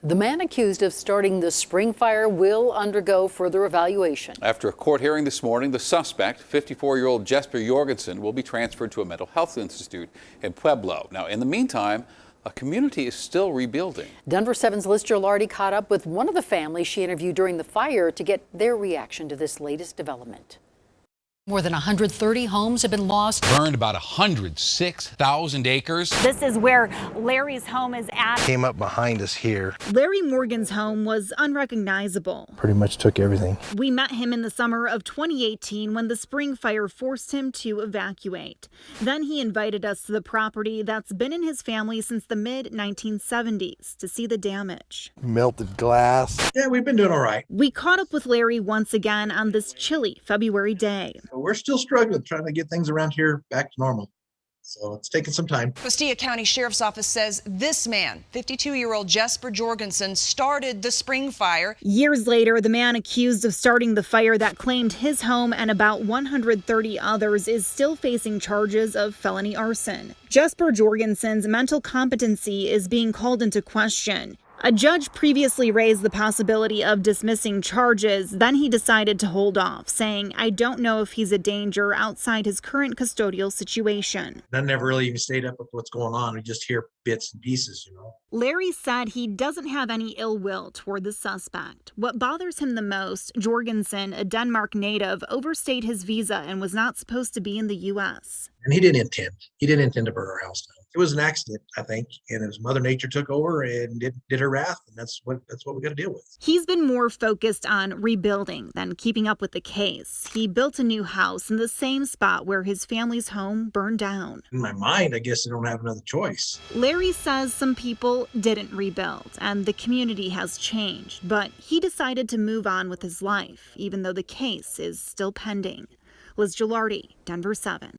The man accused of starting the spring fire will undergo further evaluation. After a court hearing this morning, the suspect, 54-year-old Jesper Jorgensen, will be transferred to a mental health institute in Pueblo. Now, in the meantime, a community is still rebuilding. Denver 7's Liz Gilardi caught up with one of the families she interviewed during the fire to get their reaction to this latest development. More than 130 homes have been lost. Burned about 106,000 acres. This is where Larry's home is at. Came up behind us here. Larry Morgan's home was unrecognizable. Pretty much took everything. We met him in the summer of 2018 when the spring fire forced him to evacuate. Then he invited us to the property that's been in his family since the mid-1970s to see the damage. Melted glass. Yeah, we've been doing all right. We caught up with Larry once again on this chilly February day. We're still struggling, trying to get things around here back to normal. So it's taking some time. Costilla County Sheriff's Office says this man, 52-year-old Jesper Jorgensen, started the spring fire. Years later, the man accused of starting the fire that claimed his home and about 130 others is still facing charges of felony arson. Jesper Jorgensen's mental competency is being called into question. A judge previously raised the possibility of dismissing charges, then he decided to hold off, saying, "I don't know if he's a danger outside his current custodial situation." I never really even stayed up with what's going on. We just hear bits and pieces, you know. Larry said he doesn't have any ill will toward the suspect. What bothers him the most, Jorgensen, a Denmark native, overstayed his visa and was not supposed to be in the U.S. And he didn't intend. He didn't intend to burn our house down. It was an accident, I think, and his Mother Nature took over and did her wrath, and that's what we got to deal with. He's been more focused on rebuilding than keeping up with the case. He built a new house in the same spot where his family's home burned down. In my mind, I guess I don't have another choice. Larry says some people didn't rebuild, and the community has changed, but he decided to move on with his life, even though the case is still pending. Liz Gilardi, Denver 7.